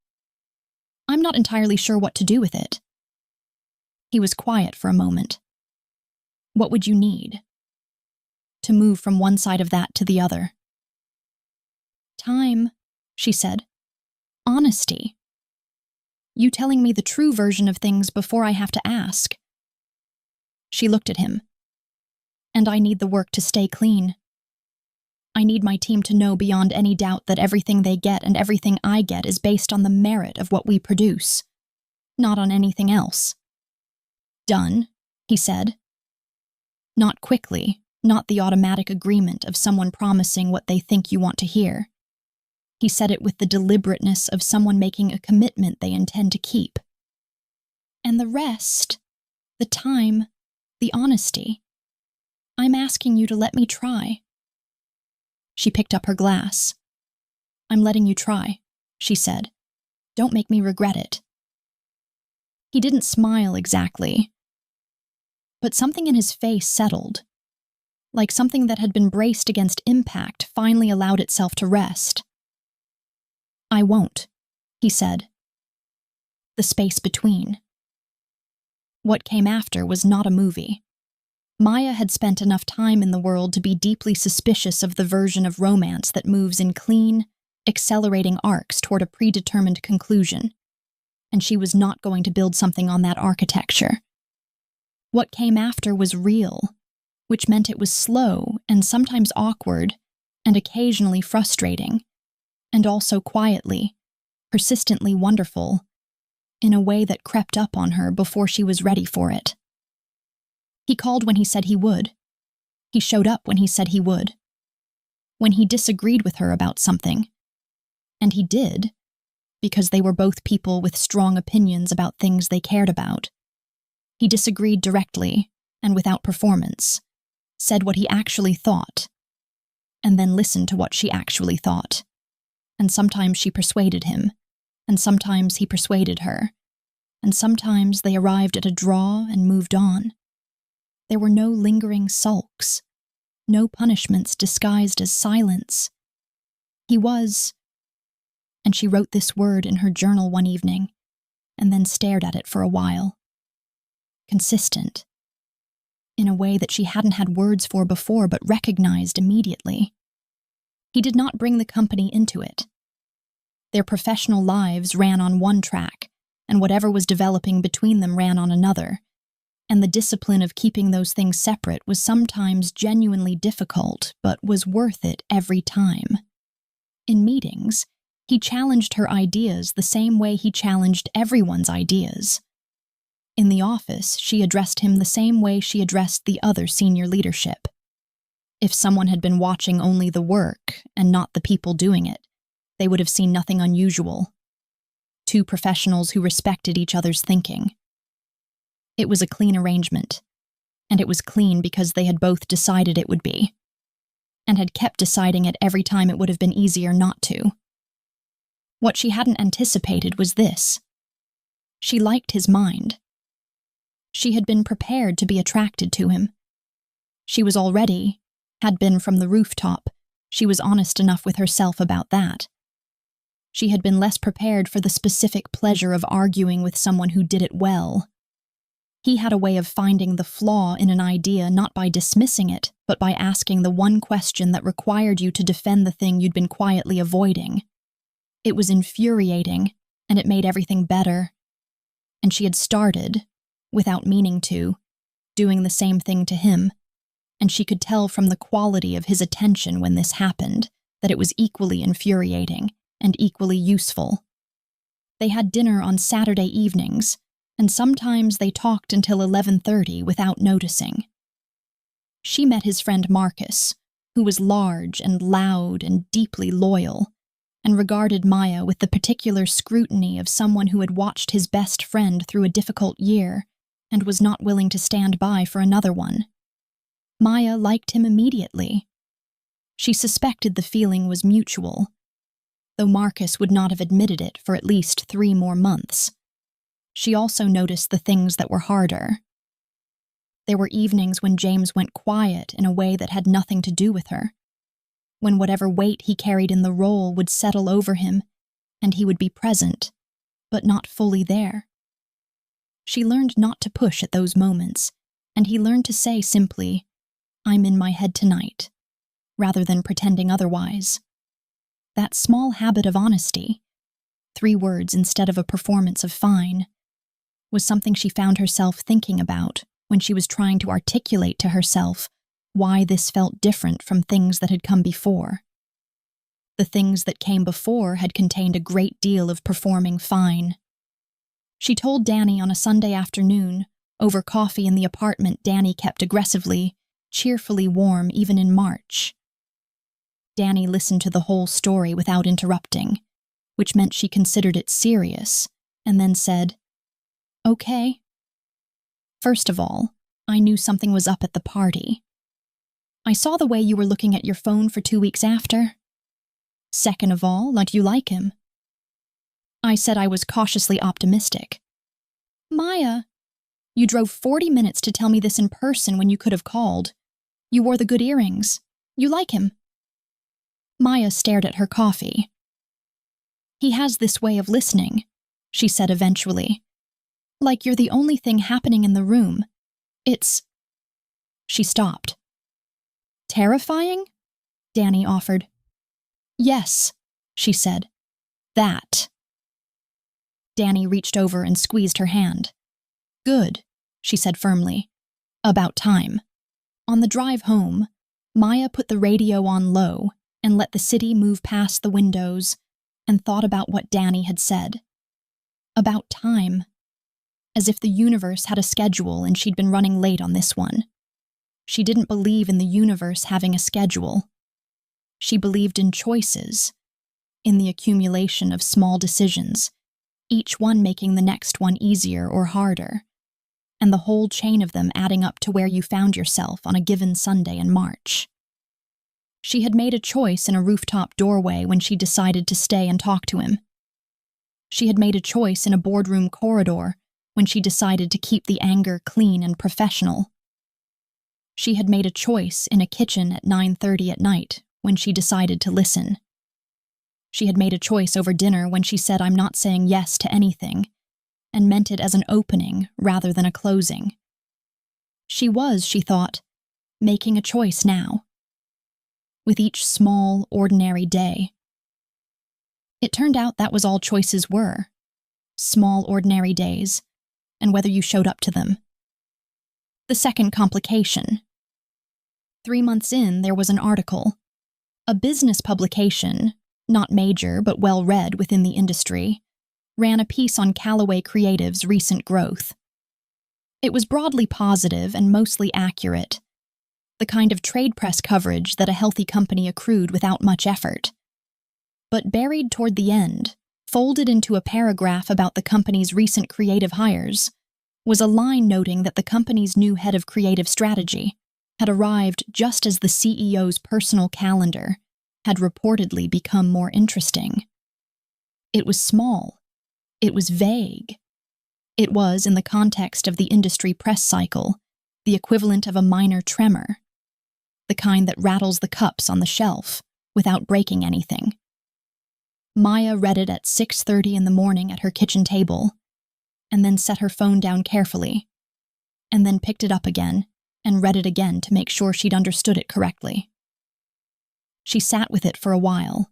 I'm not entirely sure what to do with it. He was quiet for a moment. What would you need? To move from one side of that to the other. Time, she said. Honesty. You telling me the true version of things before I have to ask. She looked at him. And I need the work to stay clean. I need my team to know beyond any doubt that everything they get and everything I get is based on the merit of what we produce, not on anything else. Done, he said. Not quickly, not the automatic agreement of someone promising what they think you want to hear. He said it with the deliberateness of someone making a commitment they intend to keep. And the rest, the time, the honesty, I'm asking you to let me try. She picked up her glass. I'm letting you try, she said. Don't make me regret it. He didn't smile exactly, but something in his face settled, like something that had been braced against impact finally allowed itself to rest. I won't, he said. The space between. What came after was not a movie. Maya had spent enough time in the world to be deeply suspicious of the version of romance that moves in clean, accelerating arcs toward a predetermined conclusion, and she was not going to build something on that architecture. What came after was real, which meant it was slow and sometimes awkward and occasionally frustrating, and also quietly, persistently wonderful, in a way that crept up on her before she was ready for it. He called when he said he would. He showed up when he said he would. When he disagreed with her about something. And he did, because they were both people with strong opinions about things they cared about. He disagreed directly and without performance, said what he actually thought, and then listened to what she actually thought. And sometimes she persuaded him, and sometimes he persuaded her, and sometimes they arrived at a draw and moved on. There were no lingering sulks, no punishments disguised as silence. He was, and she wrote this word in her journal one evening, and then stared at it for a while. Consistent, in a way that she hadn't had words for before but recognized immediately. He did not bring the company into it. Their professional lives ran on one track, and whatever was developing between them ran on another, and the discipline of keeping those things separate was sometimes genuinely difficult, but was worth it every time. In meetings, he challenged her ideas the same way he challenged everyone's ideas. In the office, she addressed him the same way she addressed the other senior leadership. If someone had been watching only the work and not the people doing it, they would have seen nothing unusual. Two professionals who respected each other's thinking. It was a clean arrangement, and it was clean because they had both decided it would be, and had kept deciding it every time it would have been easier not to. What she hadn't anticipated was this. She liked his mind. She had been prepared to be attracted to him. She was already, had been from the rooftop, she was honest enough with herself about that. She had been less prepared for the specific pleasure of arguing with someone who did it well. He had a way of finding the flaw in an idea not by dismissing it, but by asking the one question that required you to defend the thing you'd been quietly avoiding. It was infuriating, and it made everything better. And she had started, without meaning to, doing the same thing to him, and she could tell from the quality of his attention when this happened that it was equally infuriating and equally useful. They had dinner on Saturday evenings, and sometimes they talked until 11:30 without noticing. She met his friend Marcus, who was large and loud and deeply loyal, and regarded Maya with the particular scrutiny of someone who had watched his best friend through a difficult year and was not willing to stand by for another one. Maya liked him immediately. She suspected the feeling was mutual, though Marcus would not have admitted it for at least 3 more months. She also noticed the things that were harder. There were evenings when James went quiet in a way that had nothing to do with her, when whatever weight he carried in the role would settle over him, and he would be present, but not fully there. She learned not to push at those moments, and he learned to say simply, "I'm in my head tonight," rather than pretending otherwise. That small habit of honesty, 3 words instead of a performance of fine, was something she found herself thinking about when she was trying to articulate to herself why this felt different from things that had come before. The things that came before had contained a great deal of performing fine. She told Danny on a Sunday afternoon, over coffee in the apartment Danny kept aggressively, cheerfully warm even in March. Danny listened to the whole story without interrupting, which meant she considered it serious, and then said, "Okay. First of all, I knew something was up at the party. I saw the way you were looking at your phone for 2 weeks after. Second of all, do you like him?" I said I was cautiously optimistic. "Maya, you drove 40 minutes to tell me this in person when you could have called. You wore the good earrings. You like him." Maya stared at her coffee. "He has this way of listening," she said eventually. "Like you're the only thing happening in the room. It's—" She stopped. "Terrifying?" Danny offered. "Yes," she said. "That." Danny reached over and squeezed her hand. "Good," she said firmly. "About time." On the drive home, Maya put the radio on low and let the city move past the windows and thought about what Danny had said. About time. As if the universe had a schedule and she'd been running late on this one. She didn't believe in the universe having a schedule. She believed in choices, in the accumulation of small decisions, each one making the next one easier or harder, and the whole chain of them adding up to where you found yourself on a given Sunday in March. She had made a choice in a rooftop doorway when she decided to stay and talk to him. She had made a choice in a boardroom corridor when she decided to keep the anger clean and professional. She had made a choice in a kitchen at 9:30 at night when she decided to listen. She had made a choice over dinner when she said, "I'm not saying yes to anything," and meant it as an opening rather than a closing. She was, she thought, making a choice now. With each small, ordinary day. It turned out that was all choices were. Small, ordinary days, and whether you showed up to them. The Second Complication. 3 months in, there was an article. A business publication, not major but well-read within the industry, ran a piece on Callaway Creative's recent growth. It was broadly positive and mostly accurate, the kind of trade press coverage that a healthy company accrued without much effort. But buried toward the end, folded into a paragraph about the company's recent creative hires, was a line noting that the company's new head of creative strategy had arrived just as the CEO's personal calendar had reportedly become more interesting. It was small. It was vague. It was, in the context of the industry press cycle, the equivalent of a minor tremor, the kind that rattles the cups on the shelf without breaking anything. Maya read it at 6:30 in the morning at her kitchen table, and then set her phone down carefully, and then picked it up again and read it again to make sure she'd understood it correctly. She sat with it for a while.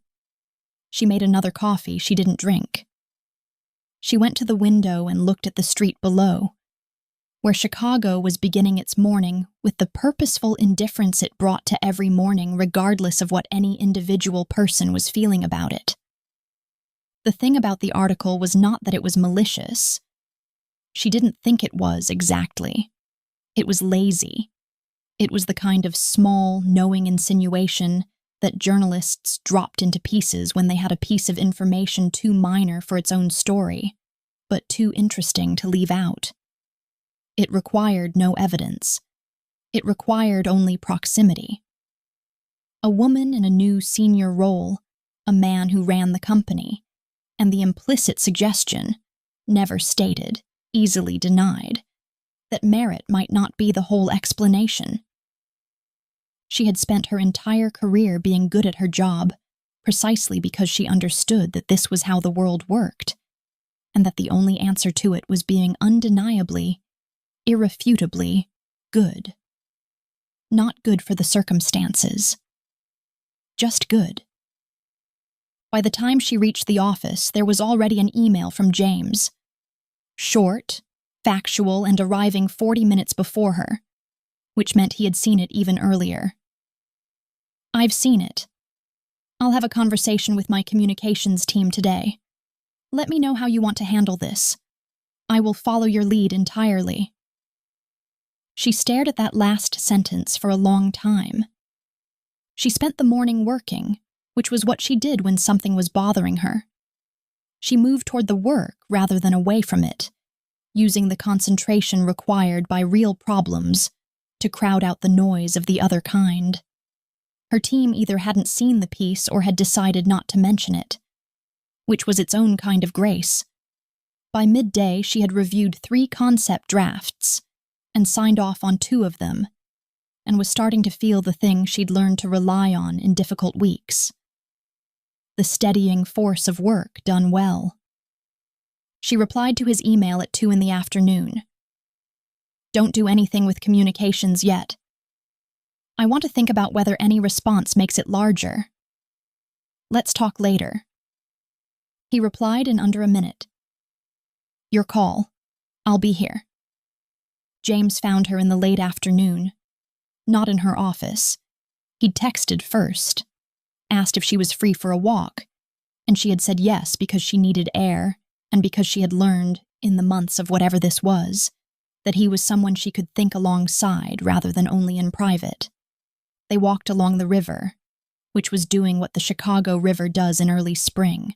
She made another coffee she didn't drink. She went to the window and looked at the street below, where Chicago was beginning its morning with the purposeful indifference it brought to every morning regardless of what any individual person was feeling about it. The thing about the article was not that it was malicious. She didn't think it was exactly. It was lazy. It was the kind of small, knowing insinuation that journalists dropped into pieces when they had a piece of information too minor for its own story, but too interesting to leave out. It required no evidence. It required only proximity. A woman in a new senior role, a man who ran the company, and the implicit suggestion, never stated, easily denied, that merit might not be the whole explanation. She had spent her entire career being good at her job, precisely because she understood that this was how the world worked, and that the only answer to it was being undeniably, irrefutably good. Not good for the circumstances. Just good. By the time she reached the office, there was already an email from James. Short, factual, and arriving 40 minutes before her, which meant he had seen it even earlier. "I've seen it. I'll have a conversation with my communications team today. Let me know how you want to handle this. I will follow your lead entirely." She stared at that last sentence for a long time. She spent the morning working, which was what she did when something was bothering her. She moved toward the work rather than away from it, using the concentration required by real problems to crowd out the noise of the other kind. Her team either hadn't seen the piece or had decided not to mention it, which was its own kind of grace. By midday, she had reviewed 3 concept drafts and signed off on 2 of them, and was starting to feel the thing she'd learned to rely on in difficult weeks. The steadying force of work done well. She replied to his email at 2 in the afternoon. "Don't do anything with communications yet. I want to think about whether any response makes it larger. Let's talk later." He replied in under a minute. "Your call. I'll be here." James found her in the late afternoon, not in her office. He'd texted first, asked if she was free for a walk, and she had said yes because she needed air and because she had learned, in the months of whatever this was, that he was someone she could think alongside rather than only in private. They walked along the river, which was doing what the Chicago River does in early spring,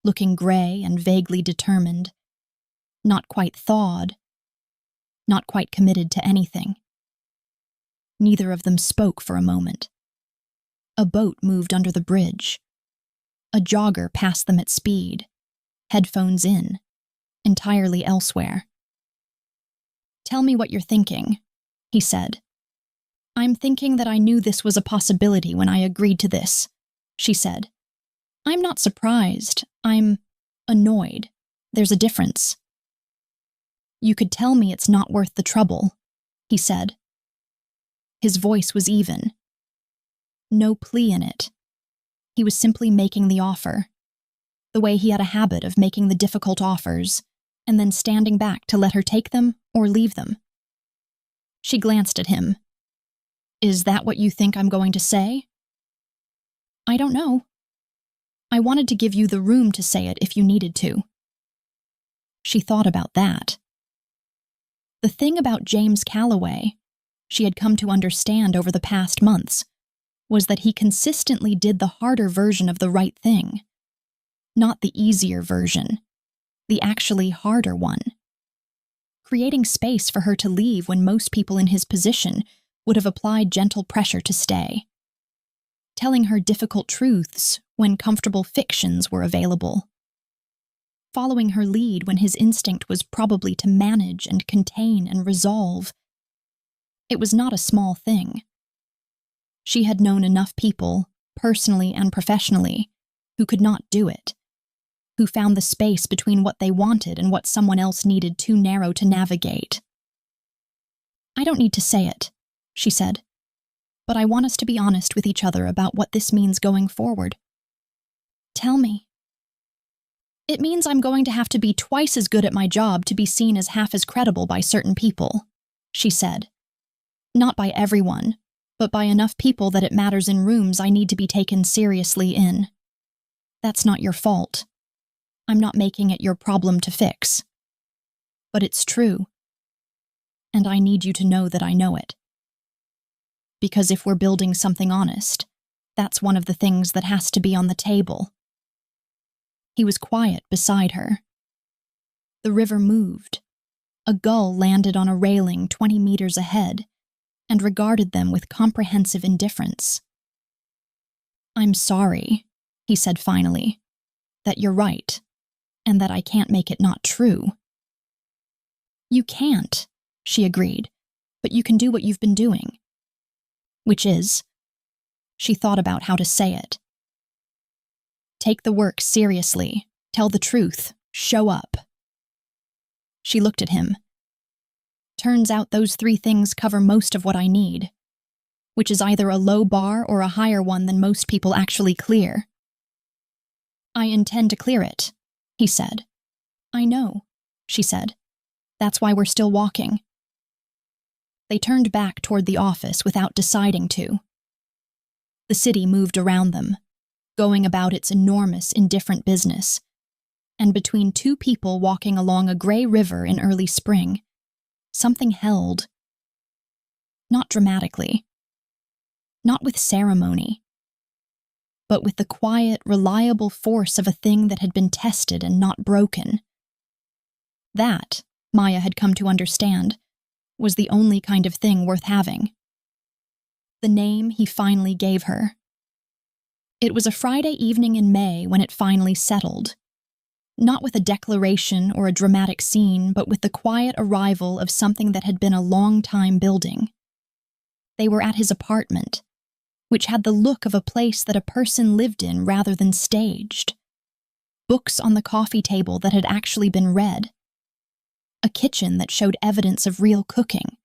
looking gray and vaguely determined, not quite thawed, not quite committed to anything. Neither of them spoke for a moment. A boat moved under the bridge. A jogger passed them at speed, headphones in, entirely elsewhere. "Tell me what you're thinking," he said. "I'm thinking that I knew this was a possibility when I agreed to this," she said. "I'm not surprised. I'm annoyed. There's a difference." "You could tell me it's not worth the trouble," he said. His voice was even. No plea in it. He was simply making the offer, the way he had a habit of making the difficult offers, and then standing back to let her take them or leave them. She glanced at him. "Is that what you think I'm going to say?" "I don't know. I wanted to give you the room to say it if you needed to." She thought about that. The thing about James Calloway, she had come to understand over the past months, was that he consistently did the harder version of the right thing. Not the easier version, the actually harder one. Creating space for her to leave when most people in his position would have applied gentle pressure to stay. Telling her difficult truths when comfortable fictions were available. Following her lead when his instinct was probably to manage and contain and resolve. It was not a small thing. She had known enough people, personally and professionally, who could not do it, who found the space between what they wanted and what someone else needed too narrow to navigate. "I don't need to say it," she said, "but I want us to be honest with each other about what this means going forward." "Tell me." "It means I'm going to have to be twice as good at my job to be seen as half as credible by certain people," she said. "Not by everyone, but by enough people that it matters in rooms I need to be taken seriously in. That's not your fault. I'm not making it your problem to fix. But it's true. And I need you to know that I know it. Because if we're building something honest, that's one of the things that has to be on the table." He was quiet beside her. The river moved. A gull landed on a railing 20 meters ahead and regarded them with comprehensive indifference. "I'm sorry," he said finally, "that you're right, and that I can't make it not true." "You can't," she agreed, "but you can do what you've been doing." Which is, she thought about how to say it. "Take the work seriously, tell the truth, show up." She looked at him. "Turns out those 3 things cover most of what I need, which is either a low bar or a higher one than most people actually clear." "I intend to clear it," he said. "I know," she said. "That's why we're still walking." They turned back toward the office without deciding to. The city moved around them, going about its enormous, indifferent business, and between two people walking along a gray river in early spring, something held. Not dramatically, not with ceremony, but with the quiet, reliable force of a thing that had been tested and not broken. That, Maya had come to understand, was the only kind of thing worth having. The name he finally gave her. It was a Friday evening in May when it finally settled. Not with a declaration or a dramatic scene, but with the quiet arrival of something that had been a long time building. They were at his apartment, which had the look of a place that a person lived in rather than staged. Books on the coffee table that had actually been read. A kitchen that showed evidence of real cooking.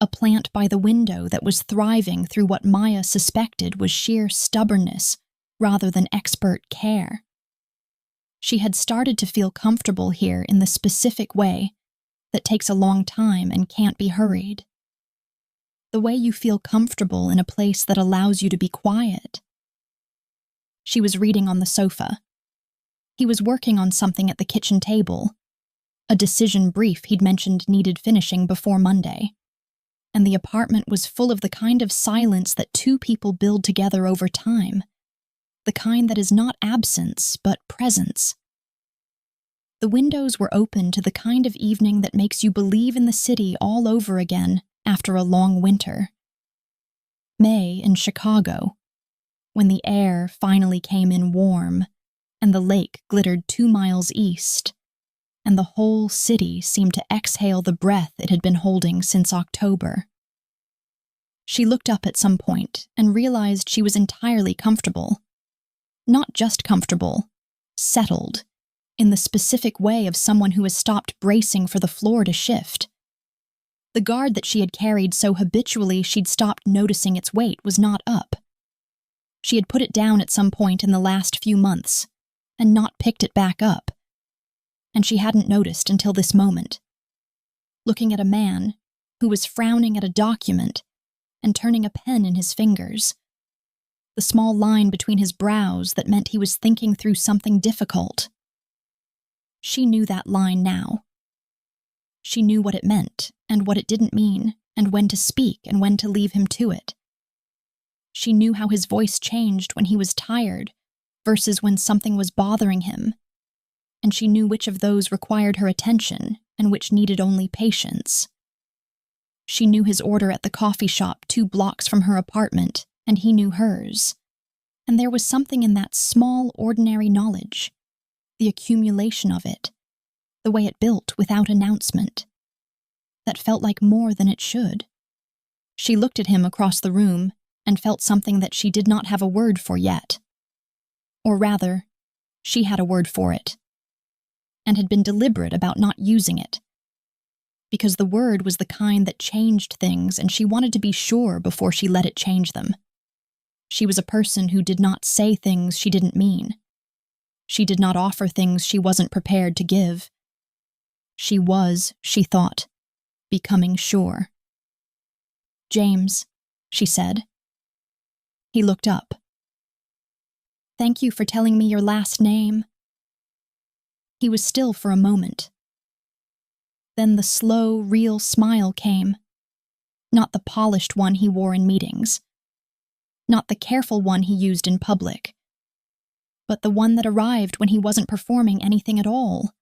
A plant by the window that was thriving through what Maya suspected was sheer stubbornness rather than expert care. She had started to feel comfortable here in the specific way that takes a long time and can't be hurried. The way you feel comfortable in a place that allows you to be quiet. She was reading on the sofa. He was working on something at the kitchen table, a decision brief he'd mentioned needed finishing before Monday. And the apartment was full of the kind of silence that two people build together over time, the kind that is not absence, but presence. The windows were open to the kind of evening that makes you believe in the city all over again after a long winter. May in Chicago, when the air finally came in warm and the lake glittered 2 miles east, and the whole city seemed to exhale the breath it had been holding since October. She looked up at some point and realized she was entirely comfortable. Not just comfortable, settled, in the specific way of someone who has stopped bracing for the floor to shift. The guard that she had carried so habitually she'd stopped noticing its weight was not up. She had put it down at some point in the last few months and not picked it back up. And she hadn't noticed until this moment, looking at a man who was frowning at a document and turning a pen in his fingers. The small line between his brows that meant he was thinking through something difficult. She knew that line now. She knew what it meant and what it didn't mean, and when to speak and when to leave him to it. She knew how his voice changed when he was tired versus when something was bothering him. And she knew which of those required her attention and which needed only patience. She knew his order at the coffee shop 2 blocks from her apartment, and he knew hers. And there was something in that small, ordinary knowledge, the accumulation of it, the way it built without announcement, that felt like more than it should. She looked at him across the room and felt something that she did not have a word for yet. Or rather, she had a word for it, and had been deliberate about not using it, because the word was the kind that changed things and she wanted to be sure before she let it change them. She was a person who did not say things she didn't mean. She did not offer things she wasn't prepared to give. She was, she thought, becoming sure. "James," she said. He looked up. "Thank you for telling me your last name." He was still for a moment. Then the slow, real smile came. Not the polished one he wore in meetings. Not the careful one he used in public. But the one that arrived when he wasn't performing anything at all.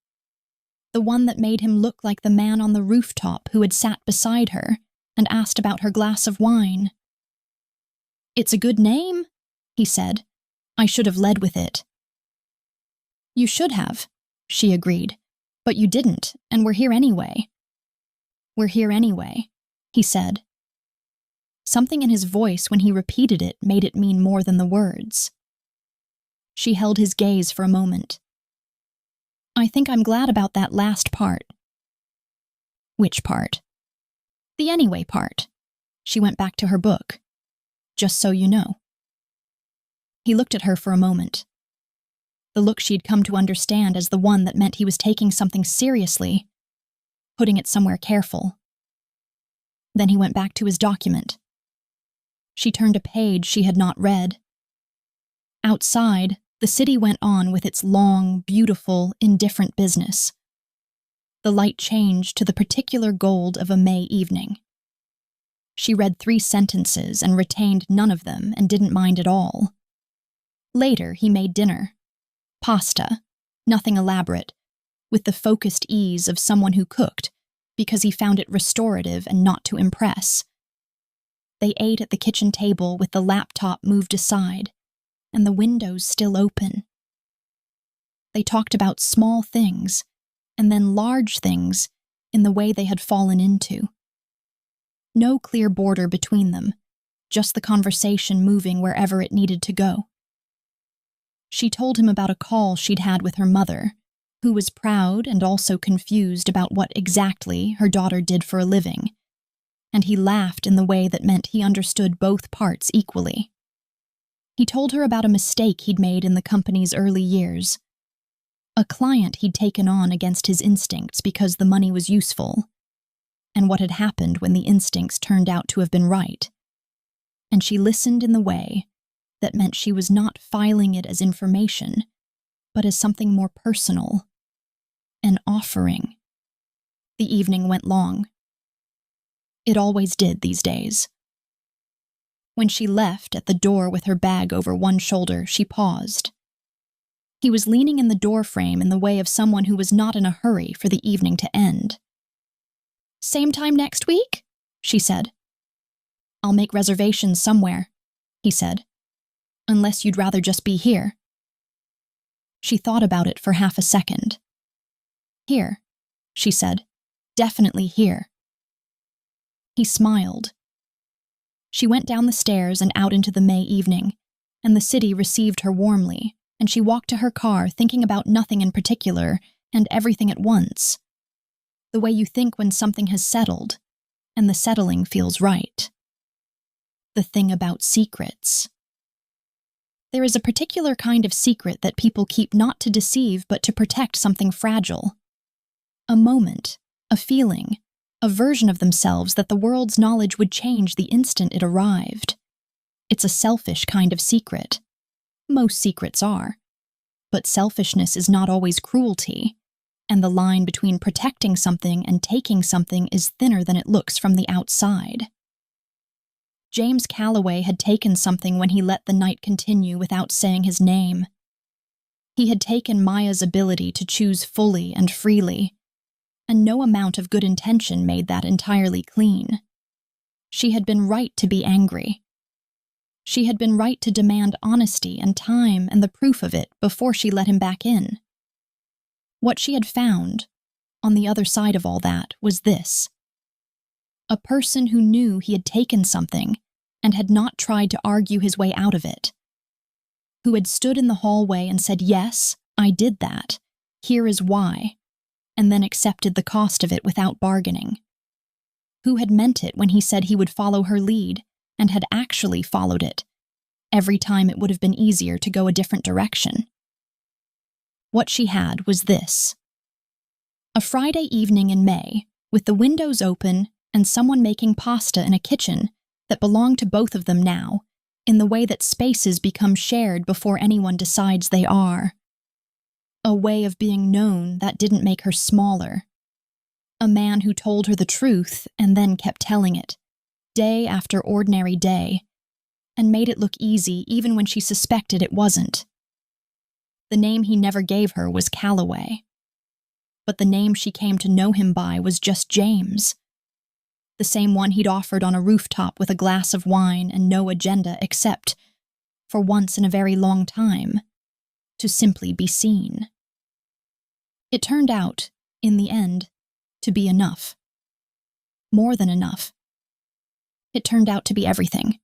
The one that made him look like the man on the rooftop who had sat beside her and asked about her glass of wine. "It's a good name," he said. "I should have led with it." "You should have," she agreed, "but you didn't, and we're here anyway." "We're here anyway," he said. Something in his voice when he repeated it made it mean more than the words. She held his gaze for a moment. "I think I'm glad about that last part." "Which part?" "The anyway part." She went back to her book. "Just so you know." He looked at her for a moment. The look she'd come to understand as the one that meant he was taking something seriously, putting it somewhere careful. Then he went back to his document. She turned a page she had not read. Outside, the city went on with its long, beautiful, indifferent business. The light changed to the particular gold of a May evening. She read 3 sentences and retained none of them and didn't mind at all. Later, he made dinner. Pasta, nothing elaborate, with the focused ease of someone who cooked because he found it restorative and not to impress. They ate at the kitchen table with the laptop moved aside and the windows still open. They talked about small things and then large things in the way they had fallen into. No clear border between them, just the conversation moving wherever it needed to go. She told him about a call she'd had with her mother, who was proud and also confused about what exactly her daughter did for a living, and he laughed in the way that meant he understood both parts equally. He told her about a mistake he'd made in the company's early years. A client he'd taken on against his instincts because the money was useful, and what had happened when the instincts turned out to have been right. And she listened in the way that meant she was not filing it as information, but as something more personal, an offering. The evening went long. It always did these days. When she left at the door with her bag over one shoulder, she paused. He was leaning in the doorframe in the way of someone who was not in a hurry for the evening to end. "Same time next week?" she said. "I'll make reservations somewhere," he said. "Unless you'd rather just be here." She thought about it for half a second. "Here," she said. "Definitely here." He smiled. She went down the stairs and out into the May evening, and the city received her warmly, and she walked to her car thinking about nothing in particular and everything at once. The way you think when something has settled, and the settling feels right. The thing about secrets. There is a particular kind of secret that people keep not to deceive but to protect something fragile. A moment, a feeling, a version of themselves that the world's knowledge would change the instant it arrived. It's a selfish kind of secret. Most secrets are. But selfishness is not always cruelty, and the line between protecting something and taking something is thinner than it looks from the outside. James Calloway had taken something when he let the night continue without saying his name. He had taken Maya's ability to choose fully and freely, and no amount of good intention made that entirely clean. She had been right to be angry. She had been right to demand honesty and time and the proof of it before she let him back in. What she had found, on the other side of all that, was this. A person who knew he had taken something and had not tried to argue his way out of it. Who had stood in the hallway and said, "Yes, I did that. Here is why," and then accepted the cost of it without bargaining. Who had meant it when he said he would follow her lead and had actually followed it, every time it would have been easier to go a different direction. What she had was this. A Friday evening in May, with the windows open and someone making pasta in a kitchen that belonged to both of them now, in the way that spaces become shared before anyone decides they are. A way of being known that didn't make her smaller. A man who told her the truth and then kept telling it, day after ordinary day, and made it look easy even when she suspected it wasn't. The name he never gave her was Calloway. But the name she came to know him by was just James. The same one he'd offered on a rooftop with a glass of wine and no agenda except, for once in a very long time, to simply be seen. It turned out, in the end, to be enough. More than enough. It turned out to be everything.